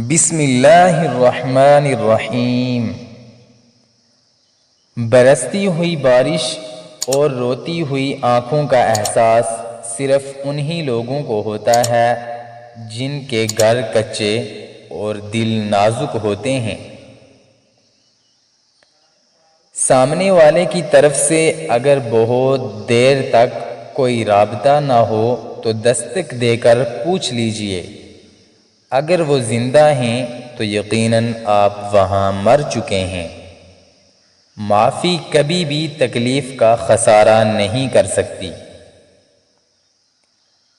بسم اللہ الرحمن الرحیم۔ برستی ہوئی بارش اور روتی ہوئی آنکھوں کا احساس صرف انہی لوگوں کو ہوتا ہے جن کے گھر کچے اور دل نازک ہوتے ہیں۔ سامنے والے کی طرف سے اگر بہت دیر تک کوئی رابطہ نہ ہو تو دستک دے کر پوچھ لیجئے، اگر وہ زندہ ہیں تو یقیناً آپ وہاں مر چکے ہیں۔ معافی کبھی بھی تکلیف کا خسارہ نہیں کر سکتی۔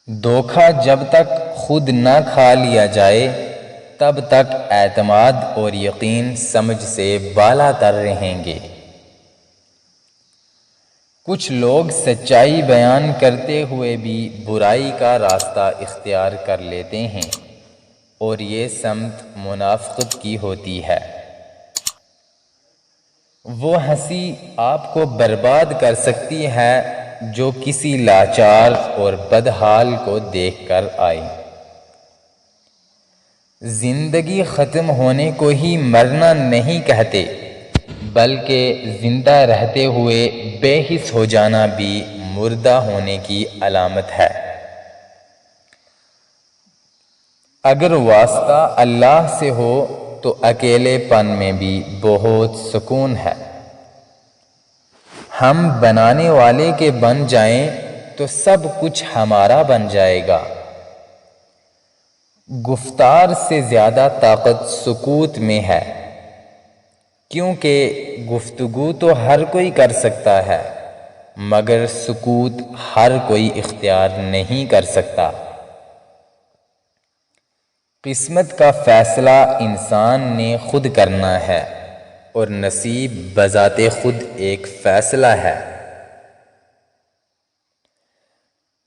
دھوکہ جب تک خود نہ کھا لیا جائے تب تک اعتماد اور یقین سمجھ سے بالا تر رہیں گے۔ کچھ لوگ سچائی بیان کرتے ہوئے بھی برائی کا راستہ اختیار کر لیتے ہیں اور یہ سمت منافقت کی ہوتی ہے۔ وہ ہنسی آپ کو برباد کر سکتی ہے جو کسی لاچار اور بدحال کو دیکھ کر آئی۔ زندگی ختم ہونے کو ہی مرنا نہیں کہتے، بلکہ زندہ رہتے ہوئے بے حس ہو جانا بھی مردہ ہونے کی علامت ہے۔ اگر واسطہ اللہ سے ہو تو اکیلے پن میں بھی بہت سکون ہے۔ ہم بنانے والے کے بن جائیں تو سب کچھ ہمارا بن جائے گا۔ گفتار سے زیادہ طاقت سکوت میں ہے، کیونکہ گفتگو تو ہر کوئی کر سکتا ہے مگر سکوت ہر کوئی اختیار نہیں کر سکتا۔ قسمت کا فیصلہ انسان نے خود کرنا ہے اور نصیب بذات خود ایک فیصلہ ہے۔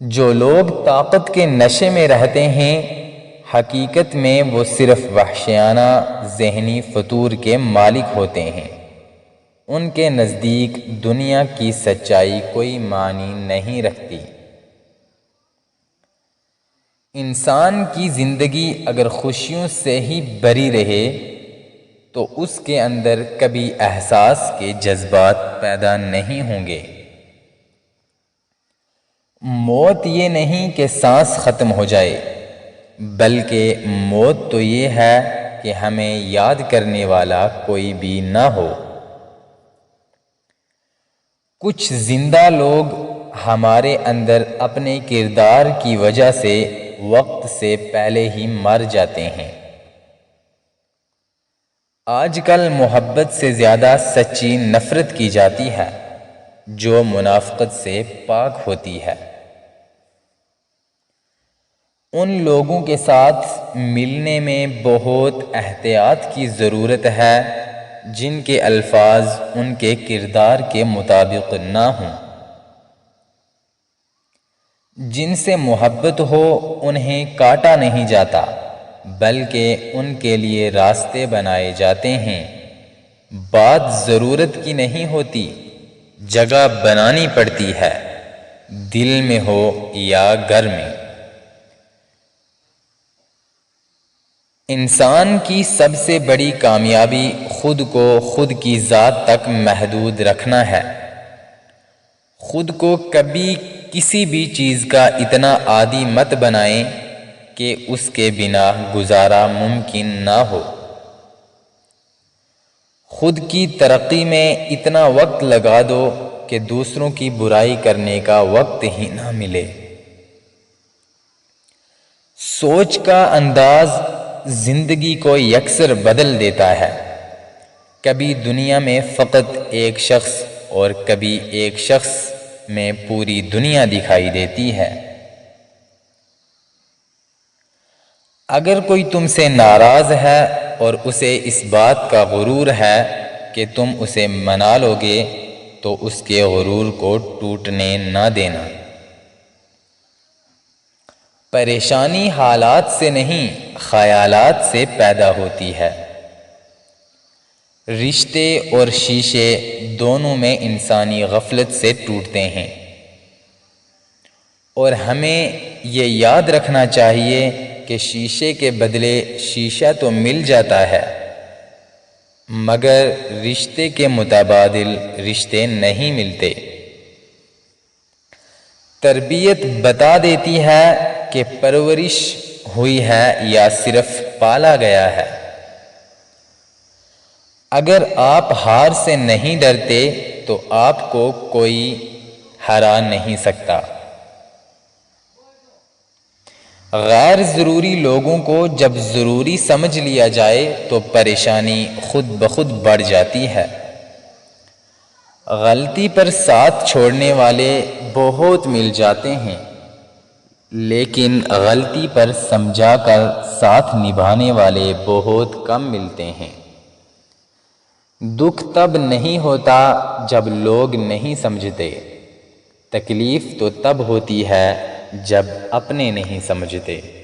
جو لوگ طاقت کے نشے میں رہتے ہیں حقیقت میں وہ صرف وحشیانہ ذہنی فطور کے مالک ہوتے ہیں۔ ان کے نزدیک دنیا کی سچائی کوئی معنی نہیں رکھتی۔ انسان کی زندگی اگر خوشیوں سے ہی بھری رہے تو اس کے اندر کبھی احساس کے جذبات پیدا نہیں ہوں گے۔ موت یہ نہیں کہ سانس ختم ہو جائے، بلکہ موت تو یہ ہے کہ ہمیں یاد کرنے والا کوئی بھی نہ ہو۔ کچھ زندہ لوگ ہمارے اندر اپنے کردار کی وجہ سے وقت سے پہلے ہی مر جاتے ہیں۔ آج کل محبت سے زیادہ سچی نفرت کی جاتی ہے جو منافقت سے پاک ہوتی ہے۔ ان لوگوں کے ساتھ ملنے میں بہت احتیاط کی ضرورت ہے جن کے الفاظ ان کے کردار کے مطابق نہ ہوں۔ جن سے محبت ہو انہیں کاٹا نہیں جاتا بلکہ ان کے لیے راستے بنائے جاتے ہیں۔ بات ضرورت کی نہیں ہوتی، جگہ بنانی پڑتی ہے، دل میں ہو یا گھر میں۔ انسان کی سب سے بڑی کامیابی خود کو خود کی ذات تک محدود رکھنا ہے۔ خود کو کبھی کسی بھی چیز کا اتنا عادی مت بنائیں کہ اس کے بنا گزارا ممکن نہ ہو۔ خود کی ترقی میں اتنا وقت لگا دو کہ دوسروں کی برائی کرنے کا وقت ہی نہ ملے۔ سوچ کا انداز زندگی کو یکسر بدل دیتا ہے۔ کبھی دنیا میں فقط ایک شخص اور کبھی ایک شخص میں پوری دنیا دکھائی دیتی ہے۔ اگر کوئی تم سے ناراض ہے اور اسے اس بات کا غرور ہے کہ تم اسے منا لو گے تو اس کے غرور کو ٹوٹنے نہ دینا۔ پریشانی حالات سے نہیں خیالات سے پیدا ہوتی ہے۔ رشتے اور شیشے دونوں میں انسانی غفلت سے ٹوٹتے ہیں، اور ہمیں یہ یاد رکھنا چاہیے کہ شیشے کے بدلے شیشہ تو مل جاتا ہے مگر رشتے کے متبادل رشتے نہیں ملتے۔ تربیت بتا دیتی ہے کہ پرورش ہوئی ہے یا صرف پالا گیا ہے۔ اگر آپ ہار سے نہیں ڈرتے تو آپ کو کوئی ہرا نہیں سکتا۔ غیر ضروری لوگوں کو جب ضروری سمجھ لیا جائے تو پریشانی خود بخود بڑھ جاتی ہے۔ غلطی پر ساتھ چھوڑنے والے بہت مل جاتے ہیں لیکن غلطی پر سمجھا کر ساتھ نبھانے والے بہت کم ملتے ہیں۔ دکھ تب نہیں ہوتا جب لوگ نہیں سمجھتے، تکلیف تو تب ہوتی ہے جب اپنے نہیں سمجھتے۔